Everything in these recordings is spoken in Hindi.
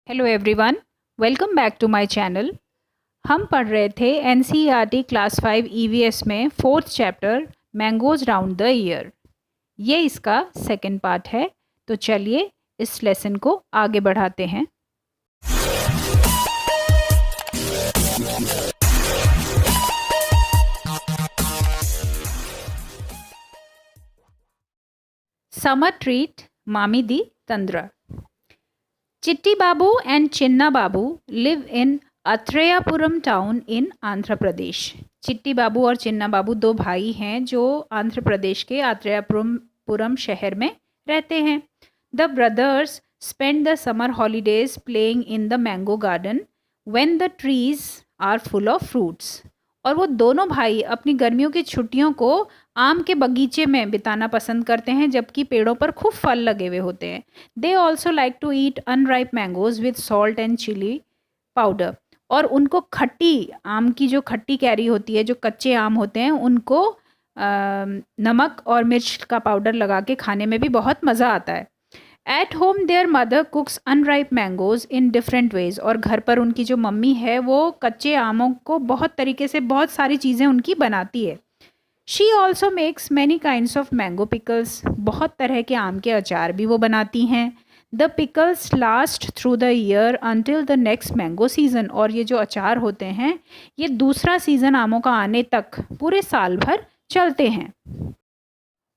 Hello everyone, welcome back to my channel. हम पढ़ रहे थे एनसीईआरटी क्लास 5 ईवीएस में fourth chapter mangoes round the year. ये इसका सेकंड पार्ट है, तो चलिए इस लेसन को आगे बढ़ाते हैं। समर ट्रीट मामी दी Thandra. Chitti Babu and Chinna Babu live in Atreyapuram town in Andhra Pradesh. Chitti Babu और चिन्ना बाबू दो भाई हैं जो आंध्र प्रदेश के अत्रेयापुरम शहर में रहते हैं। The brothers spend the summer holidays playing in the mango garden when the trees are full of fruits. और वो दोनों भाई अपनी गर्मियों की छुट्टियों को आम के बगीचे में बिताना पसंद करते हैं, जबकि पेड़ों पर खूब फल लगे हुए होते हैं। They also like to eat unripe mangoes with salt and chilli powder. और उनको खट्टी आम की जो खट्टी कैरी होती है, जो कच्चे आम होते हैं, उनको नमक और मिर्च का पाउडर लगा के खाने में भी बहुत मज़ा आता है। At home there mother कुक्स unripe mangoes in different ways. और घर पर उनकी जो मम्मी है वो कच्चे आमों को बहुत तरीके से बहुत सारी चीज़ें उनकी बनाती है। She also makes many kinds of mango pickles. बहुत तरह के आम के अचार भी वो बनाती हैं। The pickles last through the year until the next mango season. और ये जो अचार होते हैं ये दूसरा सीज़न आमों का आने तक पूरे साल भर चलते हैं।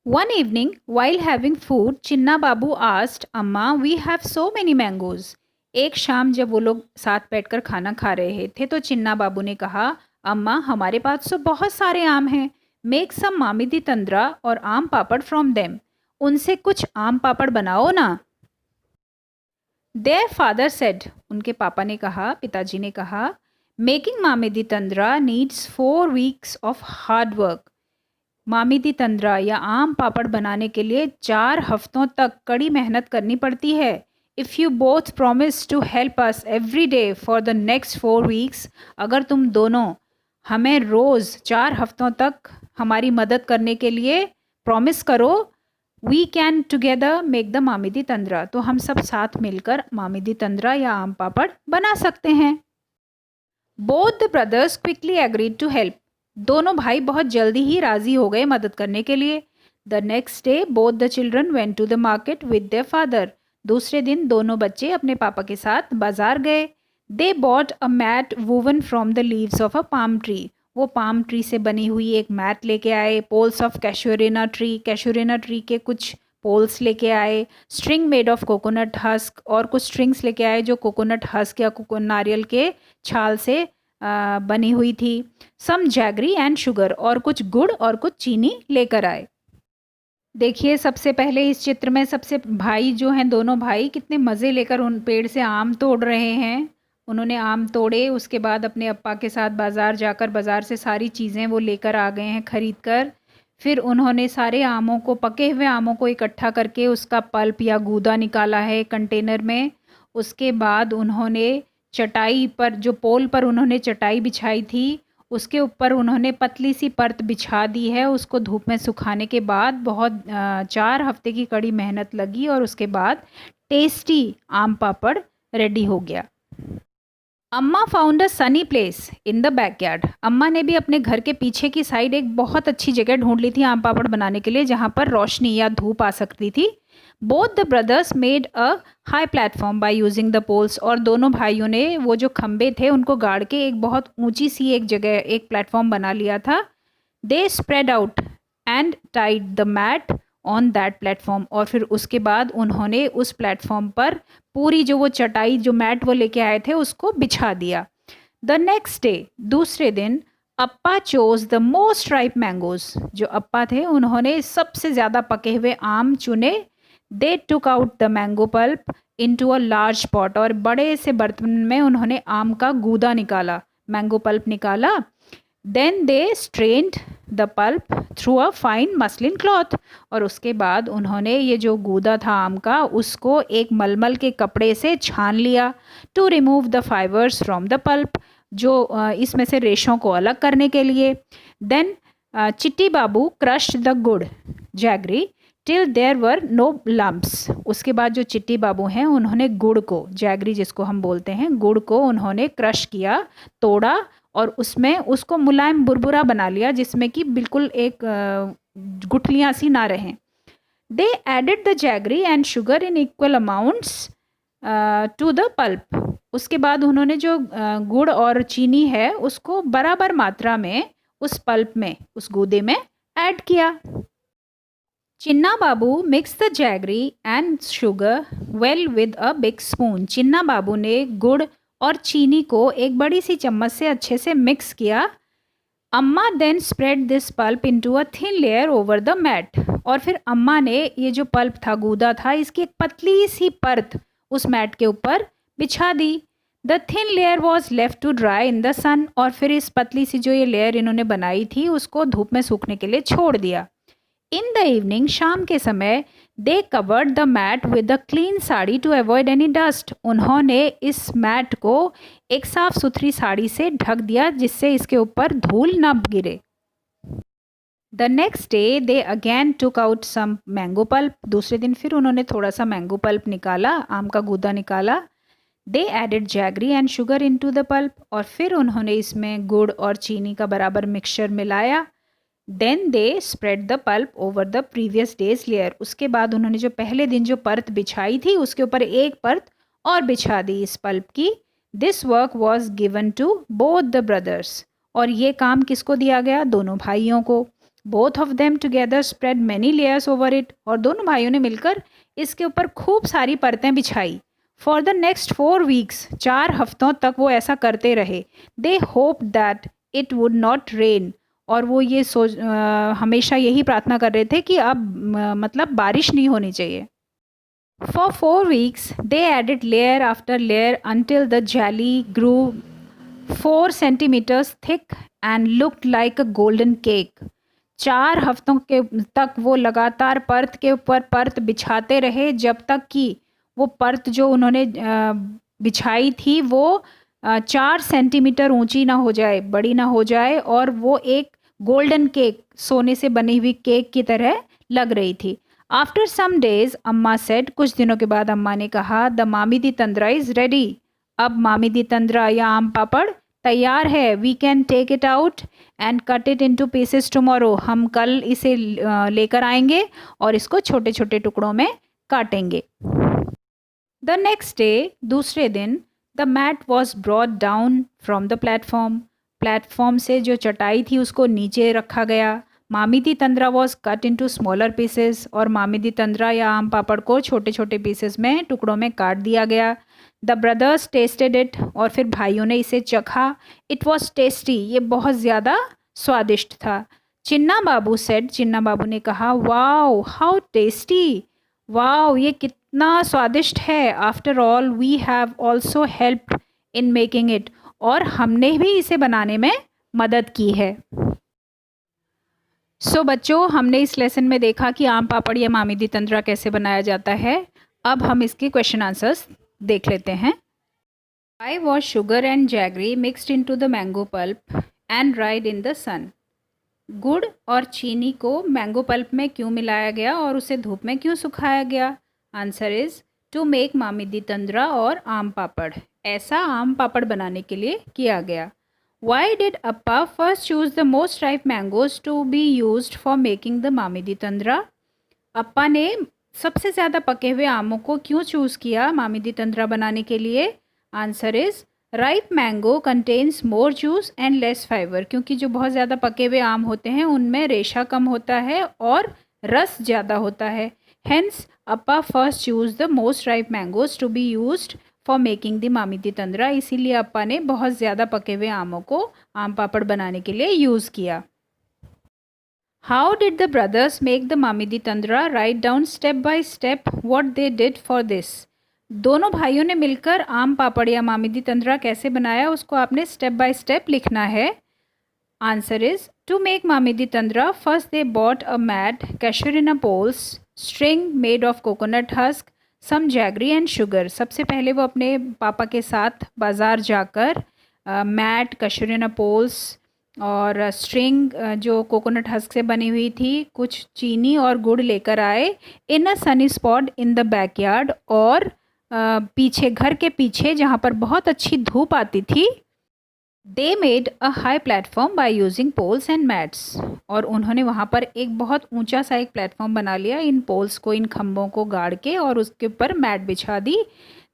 One evening, while having food, चिन्ना बाबू asked, अम्मा we have so many mangoes. एक शाम जब वो लोग साथ बैठकर खाना खा रहे थे तो चिन्ना बाबू ने कहा, अम्मा हमारे पास तो बहुत सारे आम हैं। मेक सम मामी दी तंद्रा और आम पापड़ फ्रॉम देम। उनसे कुछ आम पापड़ बनाओ ना। देयर फादर सेड, उनके पापा ने कहा, पिताजी ने कहा, मेकिंग मामी दी Thandra needs 4 weeks of hard work. मामी दी तंद्रा या आम पापड़ बनाने के लिए 4 हफ्तों तक कड़ी मेहनत करनी पड़ती है। If you both promise to help us every day for the next 4 weeks, अगर तुम दोनों हमें रोज़ 4 हफ्तों तक हमारी मदद करने के लिए प्रॉमिस करो, we can together make the मामी दी तंद्रा, तो हम सब साथ मिलकर मामी दी तंद्रा या आम पापड़ बना सकते हैं। Both the brothers quickly agreed to help. दोनों भाई बहुत जल्दी ही राज़ी हो गए मदद करने के लिए। The next day both the children went to the market with their father. दूसरे दिन दोनों बच्चे अपने पापा के साथ बाजार गए। They bought a mat woven from the leaves of a palm tree. वो पाम ट्री से बनी हुई एक मैट लेके आए। Poles of casuarina tree, casuarina tree के कुछ पोल्स लेके आए। String made of coconut husk, और कुछ स्ट्रिंग्स लेके आए जो कोकोनट हस्क या नारियल के छाल से बनी हुई थी। सम जैगरी एंड शुगर, और कुछ गुड़ और कुछ चीनी लेकर आए। देखिए सबसे पहले इस चित्र में सबसे भाई जो हैं, दोनों भाई कितने मज़े लेकर उन पेड़ से आम तोड़ रहे हैं। उन्होंने आम तोड़े, उसके बाद अपने अप्पा के साथ बाज़ार जाकर बाज़ार से सारी चीज़ें वो लेकर आ गए हैं खरीद कर। फिर उन्होंने सारे आमों को, पके हुए आमों को इकट्ठा करके उसका पल्प या गूदा निकाला है कंटेनर में। उसके बाद उन्होंने चटाई पर, जो पोल पर उन्होंने चटाई बिछाई थी, उसके ऊपर उन्होंने पतली सी परत बिछा दी है। उसको धूप में सुखाने के बाद बहुत 4 हफ्ते की कड़ी मेहनत लगी और उसके बाद टेस्टी आम पापड़ रेडी हो गया। अम्मा found a Sunny place in the backyard. अम्मा ने भी अपने घर के पीछे की साइड एक बहुत अच्छी जगह ढूंढ ली थी आम पापड़ बनाने के लिए, जहाँ पर रोशनी या धूप आ सकती थी। Both the brothers made a high platform by using the poles. और दोनों भाइयों ने वो जो खम्भे थे उनको गाड़ के एक बहुत ऊंची सी एक जगह, एक प्लेटफॉर्म बना लिया था। They spread out and tied the mat on that platform. और फिर उसके बाद उन्होंने उस प्लेटफॉर्म पर पूरी जो वो चटाई, जो मैट वो लेके आए थे, उसको बिछा दिया। द नेक्स्ट डे, दूसरे दिन, Appa chose the most ripe mangoes. जो अप्पा थे उन्होंने सबसे ज़्यादा पके हुए आम चुने। They took out the mango pulp into a large pot. और बड़े से बर्तन में उन्होंने आम का गूदा निकाला, मैंगो पल्प निकाला। Then they strained the pulp through a fine muslin cloth. और उसके बाद उन्होंने ये जो गूदा था आम का, उसको एक मलमल के कपड़े से छान लिया। To remove the fibres from the pulp, जो इसमें से रेशों को अलग करने के लिए। Then Chitti Babu crushed the gur, jaggery, till there were no lumps. उसके बाद जो चिट्टी बाबू हैं उन्होंने गुड़ को, जैगरी जिसको हम बोलते हैं, गुड़ को उन्होंने क्रश किया, तोड़ा और उसमें उसको मुलायम बुरबुरा बना लिया जिसमें कि बिल्कुल एक गुठलियाँ सी ना रहें। They added the jaggery and sugar in equal amounts to the pulp. उसके बाद उन्होंने जो गुड़ और चीनी है उसको बराबर मात्रा में उस पल्प में, उस गूदे में ऐड किया। Chinna Babu mix the jaggery and sugar well with a big spoon. Chinna Babu ने गुड़ और चीनी को एक बड़ी सी चम्मच से अच्छे से मिक्स किया। Amma then spread this pulp into a thin layer over the mat. और फिर अम्मा ने ये जो पल्प था, गूदा था, इसकी एक पतली सी परत उस मैट के ऊपर बिछा दी। The thin layer was left to dry in the sun. और फिर इस पतली सी जो ये लेयर इन्होंने बनाई थी उसको धूप में सूखने के लिए छोड़ दिया। इन द इवनिंग, शाम के समय, they covered the mat with a clean sari to avoid any dust. उन्होंने इस मैट को एक साफ सुथरी साड़ी से ढक दिया जिससे इसके ऊपर धूल न गिरे। The next day they again took out some mango pulp. दूसरे दिन फिर उन्होंने थोड़ा सा मैंगो पल्प निकाला, आम का गूदा निकाला। They added jaggery and sugar into the pulp. और फिर उन्होंने इसमें गुड़ और चीनी का बराबर मिक्सचर मिलाया। Then they spread the pulp over the previous day's layer. उसके बाद उन्होंने जो पहले दिन जो परत बिछाई थी उसके ऊपर एक परत और बिछा दी इस पल्प की। This work was given to both the brothers. और ये काम किसको दिया गया? दोनों भाइयों को। Both of them together spread many layers over it. और दोनों भाइयों ने मिलकर इसके ऊपर खूब सारी परतें बिछाई। फॉर द नेक्स्ट 4 वीक्स, 4 हफ्तों तक वो ऐसा करते रहे। They hope that it would not rain. और वो ये हमेशा यही प्रार्थना कर रहे थे कि अब मतलब बारिश नहीं होनी चाहिए। For 4 weeks they added layer after layer until the jelly grew 4 centimeters thick and looked like a golden cake। 4 हफ्तों के तक वो लगातार परत के ऊपर परत बिछाते रहे जब तक कि वो परत जो उन्होंने बिछाई थी वो 4 सेंटीमीटर ऊंची ना हो जाए, बड़ी ना हो जाए, और वो एक गोल्डन केक, सोने से बनी हुई केक की तरह लग रही थी। आफ्टर सम डेज अम्मा सेड, कुछ दिनों के बाद अम्मा ने कहा, द मामी दी तंद्रा इज़ रेडी। अब मामी दी तंद्रा या आम पापड़ तैयार है। We can take it out and cut it into pieces tomorrow. हम कल इसे लेकर आएंगे और इसको छोटे छोटे टुकड़ों में काटेंगे। द नेक्स्ट डे, दूसरे दिन, the mat was brought down from the platform. Platform से जो चटाई थी उसको नीचे रखा गया। मामी दी Thandra was cut into smaller pieces. और मामी दी तंद्रा या आम पापड़ को छोटे छोटे पीसेस में, टुकड़ों में काट दिया गया। The brothers tested it. और फिर भाइयों ने इसे चखा। It was tasty. ये बहुत ज़्यादा स्वादिष्ट था। चिन्ना बाबू सेड, चिन्ना बाबू ने कहा, वाओ हाउ टेस्टी, वाओ ये कितना स्वादिष्ट है। After all we have also helped in making it. और हमने भी इसे बनाने में मदद की है। सो बच्चों, हमने इस लेसन में देखा कि आम पापड़ या मामी दी तंद्रा कैसे बनाया जाता है। अब हम इसके क्वेश्चन आंसर्स देख लेते हैं। I was sugar and jaggery mixed into the mango pulp and dried in the sun. गुड़ और चीनी को मैंगो पल्प में क्यों मिलाया गया और उसे धूप में क्यों सुखाया गया? आंसर इज़ टू मेक मामी दी तंद्रा और आम पापड़। ऐसा आम पापड़ बनाने के लिए किया गया। Why did Appa first choose the most ripe mangoes to be used for making the मामी दी तंद्रा? अप्पा ने सबसे ज़्यादा पके हुए आमों को क्यों चूज़ किया मामी दी तंद्रा बनाने के लिए? Answer is ripe mango contains more juice and less fibre. क्योंकि जो बहुत ज़्यादा पके हुए आम होते हैं उनमें रेशा कम होता है और रस ज़्यादा होता है। Hence Appa first choose the most ripe mangoes to be used for making the मामी दी तंद्रा। इसीलिए अप्पा ने बहुत ज़्यादा पके हुए आमों को आम पापड़ बनाने के लिए यूज़ किया। How did the brothers make the मामी दी Thandra? Right down step by step what they did for this. दोनों भाइयों ने मिलकर आम पापड़ या मामी दी तंद्रा कैसे बनाया उसको आपने स्टेप बाय स्टेप लिखना है। आंसर इज टू मेक मामी दी Thandra, first they bought a mat, casuarina poles, string made of coconut husk, some jaggery and sugar. सबसे पहले वो अपने पापा के साथ बाज़ार जाकर मैट, कैशुरिना पोल्स, और स्ट्रिंग जो कोकोनट हस्क से बनी हुई थी, कुछ चीनी और गुड़ लेकर आए in a sunny spot in the backyard, और पीछे, घर के पीछे जहाँ पर बहुत अच्छी धूप आती थी, they made a high platform by using poles and mats, और उन्होंने वहाँ पर एक बहुत ऊंचा सा एक प्लेटफॉर्म बना लिया, इन पोल्स को, इन खम्भों को गाड़ के, और उसके ऊपर मैट बिछा दी.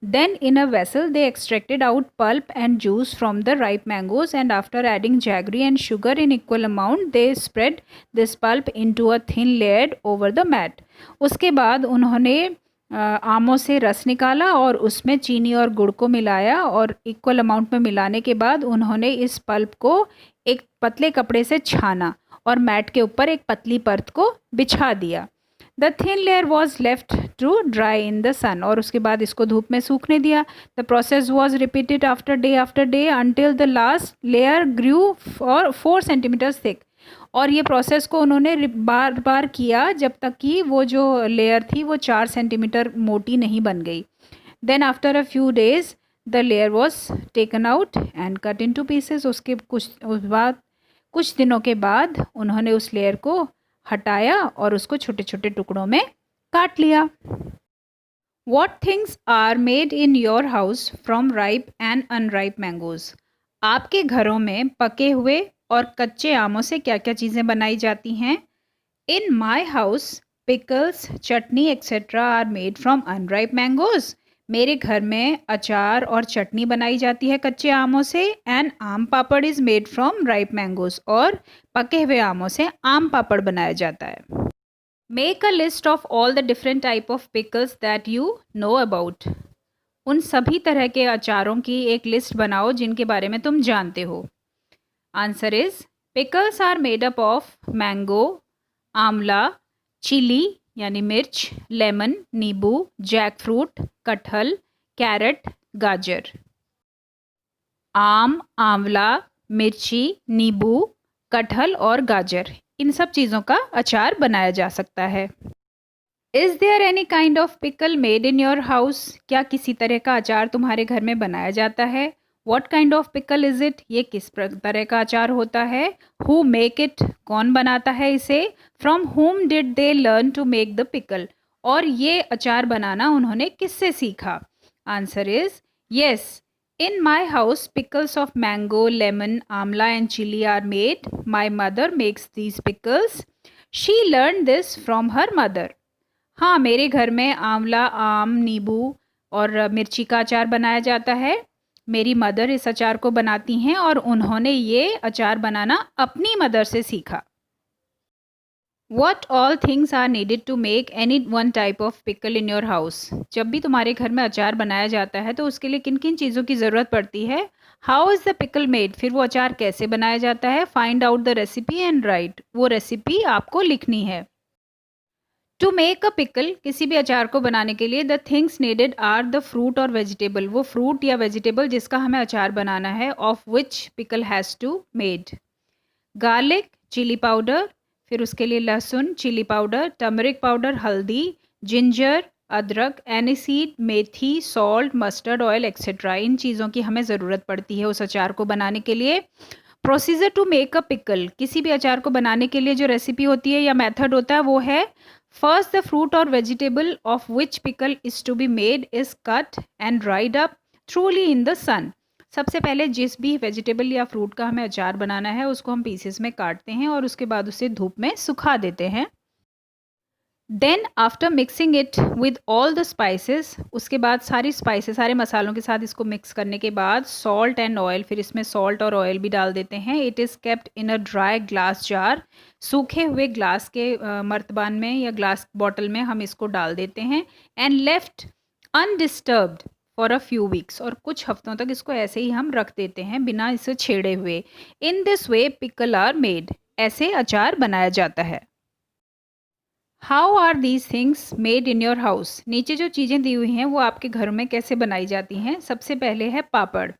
Then in a vessel they extracted out pulp and juice from the ripe mangoes, and after adding jaggery and sugar in equal amount they spread this pulp into a thin layer over the mat. उसके बाद उन्होंने आमों से रस निकाला और उसमें चीनी और गुड़ को मिलाया, और इक्वल अमाउंट में मिलाने के बाद उन्होंने इस पल्प को एक पतले कपड़े से छाना और मैट के ऊपर एक पतली परत को बिछा दिया. The thin layer was left to dry in the sun, और उसके बाद इसको धूप में सूखने दिया. The process was repeated after day until the last layer grew for 4 centimetre thick, और ये प्रोसेस को उन्होंने बार बार किया जब तक कि वो जो लेयर थी वो 4 सेंटीमीटर मोटी नहीं बन गई. Then after a few days the layer was taken out and cut into pieces. उसके कुछ दिनों के बाद उन्होंने उस लेयर को हटाया और उसको छोटे छोटे टुकड़ों में काट लिया. What things are made in your house from ripe and unripe mangoes? आपके घरों में पके हुए और कच्चे आमों से क्या क्या चीज़ें बनाई जाती हैं? In my house, pickles, chutney etc. are made from unripe mangoes. मेरे घर में अचार और चटनी बनाई जाती है कच्चे आमों से. And aam papad is made from ripe mangoes, और पके हुए आमों से आम पापड़ बनाया जाता है. Make a list of all the different type of pickles that you know about. उन सभी तरह के अचारों की एक लिस्ट बनाओ जिनके बारे में तुम जानते हो. Answer is pickles are made up of mango, amla, chilli यानी मिर्च, लेमन नींबू, जैक फ्रूट कटहल, कैरेट गाजर. आम, आंवला, मिर्ची, नींबू, कटहल और गाजर, इन सब चीज़ों का अचार बनाया जा सकता है. Is there any kind of pickle made in your house? क्या किसी तरह का अचार तुम्हारे घर में बनाया जाता है? What kind of pickle is it? ये किस तरह का अचार होता है? Who make it? कौन बनाता है इसे? From whom did they learn to make the pickle? और ये अचार बनाना उन्होंने किससे सीखा? Answer is yes. In my house, pickles of mango, lemon, amla and chili are made. My mother makes these pickles. She learned this from her mother. हाँ, मेरे घर में आंवला, आम, नींबू और मिर्ची का अचार बनाया जाता है. मेरी मदर इस अचार को बनाती हैं और उन्होंने ये अचार बनाना अपनी मदर से सीखा. What all things are needed to make any one type of pickle in your house? जब भी तुम्हारे घर में अचार बनाया जाता है तो उसके लिए किन किन चीज़ों की ज़रूरत पड़ती है? How is the pickle made? फिर वो अचार कैसे बनाया जाता है? Find out the recipe and write. वो रेसिपी आपको लिखनी है. To make a pickle, किसी भी अचार को बनाने के लिए the things needed are the fruit और vegetable. वो fruit या vegetable जिसका हमें अचार बनाना है, of which pickle has to made. Garlic, chili powder, फिर उसके लिए लहसुन, चिली पाउडर, टर्मरिक पाउडर, हल्दी, जिंजर, अदरक, एनीसीड, मेथी, सॉल्ट, मस्टर्ड ऑयल एक्सेट्रा. इन चीज़ों की हमें ज़रूरत पड़ती है उस अचार को बनाने के लिए. Procedure to make a pickle, किसी भी अचार को बनाने के लिए जो रेसिपी होती है या मेथड होता है वो है: फर्स्ट द फ्रूट और vegetable of which pickle is to be made is cut and dried up thoroughly in the sun. सबसे पहले जिस भी वेजिटेबल या फ्रूट का हमें अचार बनाना है उसको हम पीसेस में काटते हैं और उसके बाद उसे धूप में सुखा देते हैं. Then after mixing it with all the spices, उसके बाद सारी स्पाइसेस, सारे मसालों के साथ इसको मिक्स करने के बाद सॉल्ट एंड ऑयल, फिर इसमें सॉल्ट और ऑयल भी डाल देते हैं. It is kept in a dry glass jar, सूखे हुए ग्लास के मर्तबान में या ग्लास बॉटल में हम इसको डाल देते हैं. And left undisturbed for a few weeks, और कुछ हफ्तों तक इसको ऐसे ही हम रख देते हैं बिना इसे छेड़े हुए. In this way pickle are made, ऐसे अचार बनाया जाता है. How are these things made in your house? नीचे जो चीज़ें दी हुई हैं वो आपके घर में कैसे बनाई जाती हैं. सबसे पहले है पापड़.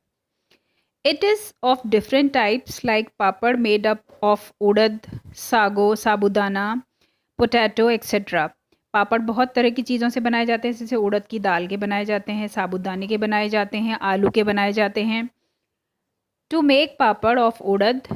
It is of different types like papad made up of urad, sago, sabudana, potato etcetera. पापड़ बहुत तरह की चीज़ों से बनाए जाते हैं, जैसे उड़द की दाल के बनाए जाते हैं, साबुदाने के बनाए जाते हैं, आलू के बनाए जाते हैं. To make papad of urad,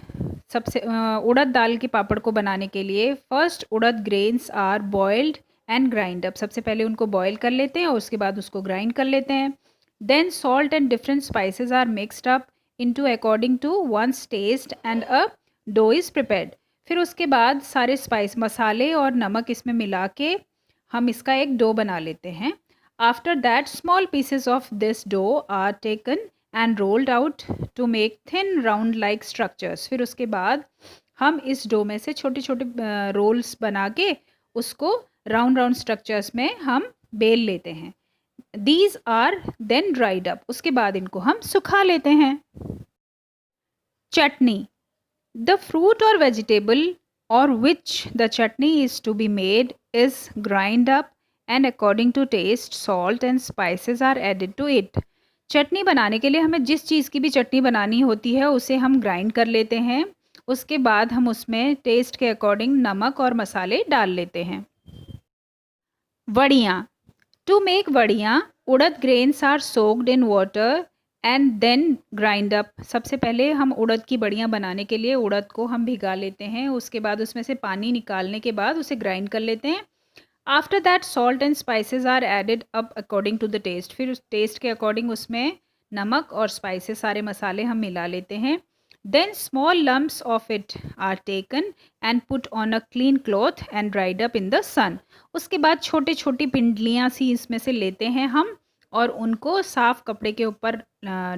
सबसे उड़द दाल के पापड़ को बनाने के लिए first urad grains are boiled and grind up. सबसे पहले उनको बॉईल कर लेते हैं और उसके बाद उसको ग्राइंड कर लेते हैं। Then salt and different spices are mixed up into according to one's taste and a dough is prepared. फिर उसके बाद सारे स्पाइस मसाले और नमक इसमें मिला के हम इसका एक डो बना लेते हैं। After that small pieces of this dough are taken and rolled out to make thin round like structures. फिर उसके बाद हम इस डो में से छोटे छोटे रोल्स बना के उसको राउंड राउंड स्ट्रक्चर्स में हम बेल लेते हैं। These are then dried up. उसके बाद इनको हम सुखा लेते हैं। चटनी। द फ्रूट और vegetable or which the chutney is to be made is grind up and according to taste salt and spices are added to it। चटनी बनाने के लिए हमें जिस चीज़ की भी चटनी बनानी होती है उसे हम ग्राइंड कर लेते हैं। उसके बाद हम उसमें टेस्ट के अकॉर्डिंग नमक और मसाले डाल लेते हैं। वड़ियाँ। To make vadiyan urad grains are soaked in water and then grind up. सबसे पहले हम उड़द की बड़ियाँ बनाने के लिए उड़द को हम भिगा लेते हैं। उसके बाद उसमें से पानी निकालने के बाद उसे ग्राइंड कर लेते हैं। After that salt and spices are added up according to the taste. फिर उस टेस्ट के अकॉर्डिंग उसमें नमक और स्पाइसेस सारे मसाले हम मिला लेते हैं। Then small lumps of it are taken and put on a clean cloth and dried up in the sun. उसके बाद छोटी छोटी पिंडलियाँ सी इसमें से लेते हैं हम और उनको साफ कपड़े के ऊपर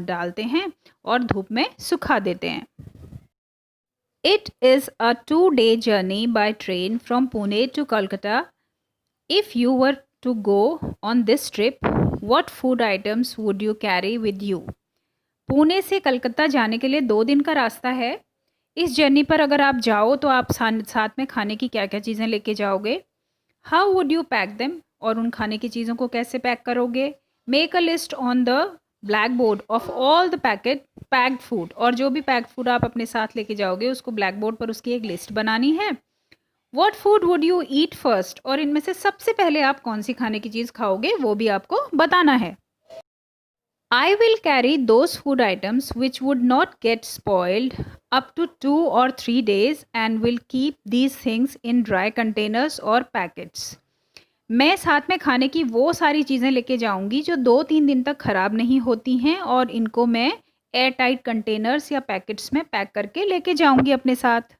डालते हैं और धूप में सुखा देते हैं। It is a 2-day journey by train from Pune to Kolkata. If you were to go on this trip what food items would you carry with you. Pune से कलकत्ता जाने के लिए 2 दिन का रास्ता है। इस जर्नी पर अगर आप जाओ तो आप साथ में खाने की क्या क्या चीज़ें लेके जाओगे। How would you pack them. और उन खाने की चीज़ों को कैसे पैक करोगे। Make a list on the black board of all the packed food. और जो भी पैक्ड फूड आप अपने साथ लेके जाओगे उसको ब्लैक बोर्ड पर उसकी एक लिस्ट बनानी है। What food would you eat first. और इनमें से सबसे पहले आप कौन सी खाने की चीज़ खाओगे वो भी आपको बताना है। I will carry those food items which would not get spoiled up to 2 or 3 days and will keep these things in dry containers or packets। मैं साथ में खाने की वो सारी चीज़ें लेके जाऊंगी जो 2-3 दिन तक ख़राब नहीं होती हैं और इनको मैं एयर टाइट कंटेनर्स या पैकेट्स में पैक करके लेके जाऊंगी अपने साथ।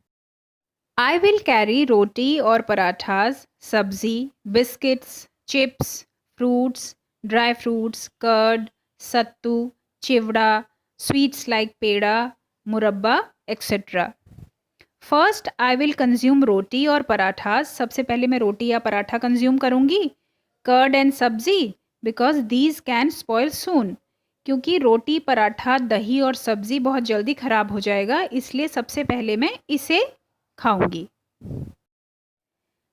आई विल कैरी रोटी और parathas, sabzi, biscuits, chips, fruits, dry fruits, curd, sattu, chivda, sweets like peda, murabba etcetera. First I will consume roti और पराठा। सबसे पहले मैं रोटी या पराठा कंज्यूम करूँगी। Curd and sabzi because these can spoil soon. क्योंकि रोटी, पराठा, दही और सब्ज़ी बहुत जल्दी ख़राब हो जाएगा, इसलिए सबसे पहले मैं इसे खाऊंगी।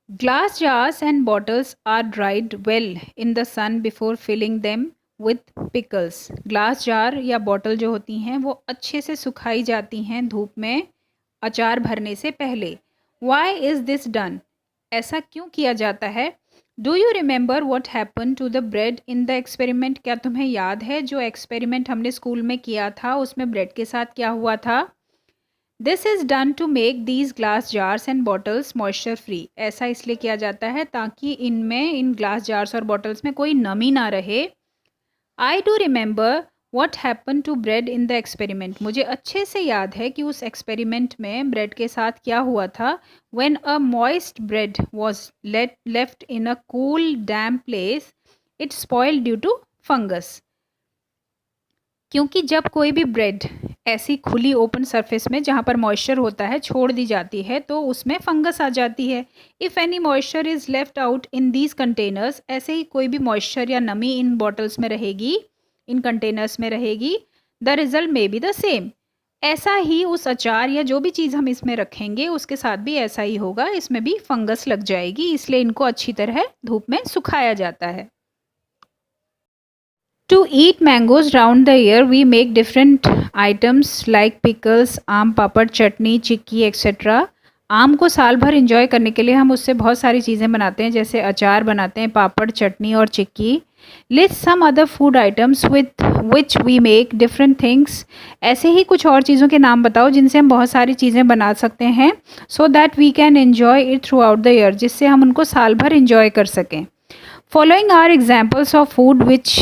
Glass jars and bottles are dried well in the sun before filling them with pickles. Glass jar या बॉटल जो होती हैं वो अच्छे से सुखाई जाती हैं धूप में अचार भरने से पहले। Why is this done. ऐसा क्यों किया जाता है। Do you remember what happen to the bread in the experiment. क्या तुम्हें याद है जो एक्सपेरिमेंट हमने स्कूल में किया था उसमें ब्रेड के साथ क्या हुआ था। This is done to make these glass jars and bottles moisture free. ऐसा इसलिए किया जाता है ताकि इन ग्लास जार्स और बॉटल्स में कोई नमी ना रहे। I do remember what happen to bread in the experiment. मुझे अच्छे से याद है कि उस एक्सपेरिमेंट में ब्रेड के साथ क्या हुआ था। When a moist bread was left in a cool damp place it spoiled due to fungus. क्योंकि जब कोई भी ब्रेड ऐसी खुली ओपन सरफेस में जहाँ पर मॉइस्चर होता है छोड़ दी जाती है तो उसमें फंगस आ जाती है। If any moisture is left out in these containers. ऐसे ही कोई भी मॉइस्चर या नमी इन बॉटल्स में रहेगी, इन कंटेनर्स में रहेगी, the result may be the same. ऐसा ही उस अचार या जो भी चीज़ हम इसमें रखेंगे उसके साथ भी ऐसा ही होगा, इसमें भी फंगस लग जाएगी, इसलिए इनको अच्छी तरह धूप में सुखाया जाता है। To eat mangoes round the year, we make different items like pickles, aam papad, chutney, chikki, etc. आम को साल भर एंजॉय करने के लिए हम उससे बहुत सारी चीज़ें बनाते हैं, जैसे अचार बनाते हैं, पापड़, चटनी और चिक्की। List some other food items with which we make different things. ऐसे ही कुछ और चीज़ों के नाम बताओ जिनसे हम बहुत सारी चीज़ें बना सकते हैं, so that we can enjoy it throughout the year, जिससे हम उनको साल भर एंजॉय कर सकें। Following are examples of food which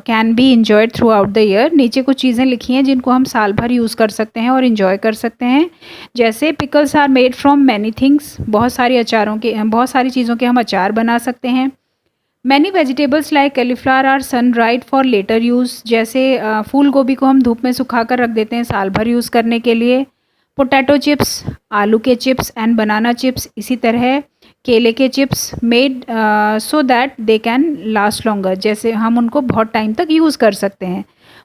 can be enjoyed throughout the year. नीचे कुछ चीज़ें लिखी हैं जिनको हम साल भर यूज़ कर सकते हैं और इन्जॉय कर सकते हैं, जैसे pickles are made from many things. बहुत सारी चीज़ों के हम अचार बना सकते हैं। Many vegetables like cauliflower are sun dried for later use. जैसे फूल गोभी को हम धूप में सुखा कर रख देते हैं साल भर यूज़ करने के लिए। पोटैटो चिप्स, आलू के चिप्स एंड बनाना चिप्स, इसी तरह केले के chips made so that they can last longer, जैसे हम उनको बहुत टाइम तक यूज़ कर सकते हैं।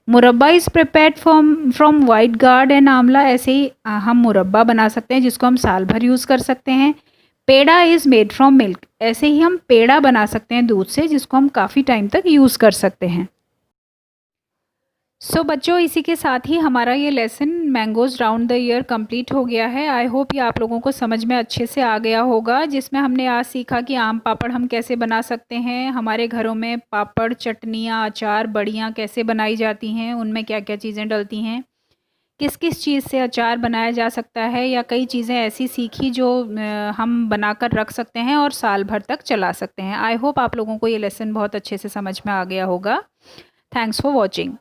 मुरब्बा is prepared from white guard and आंवला। ऐसे ही हम मुरब्बा बना सकते हैं जिसको हम साल भर यूज़ कर सकते हैं। पेड़ा इज़ मेड फ्रॉम मिल्क। ऐसे ही हम पेड़ा बना सकते हैं दूध से, जिसको हम काफ़ी टाइम तक यूज़ कर सकते हैं। सो बच्चों, इसी के साथ ही हमारा ये lesson mangoes round the year complete हो गया है। आई होप ये आप लोगों को समझ में अच्छे से आ गया होगा, जिसमें हमने आज सीखा कि आम पापड़ हम कैसे बना सकते हैं, हमारे घरों में पापड़, चटनियाँ, अचार, बड़ियाँ कैसे बनाई जाती हैं, उनमें क्या क्या चीज़ें डलती हैं, किस किस चीज़ से अचार बनाया जा सकता है, या कई चीज़ें ऐसी सीखी जो हम बनाकर रख सकते हैं और साल भर तक चला सकते हैं। आई होप आप लोगों को ये लेसन बहुत अच्छे से समझ में आ गया होगा। Thanks for watching.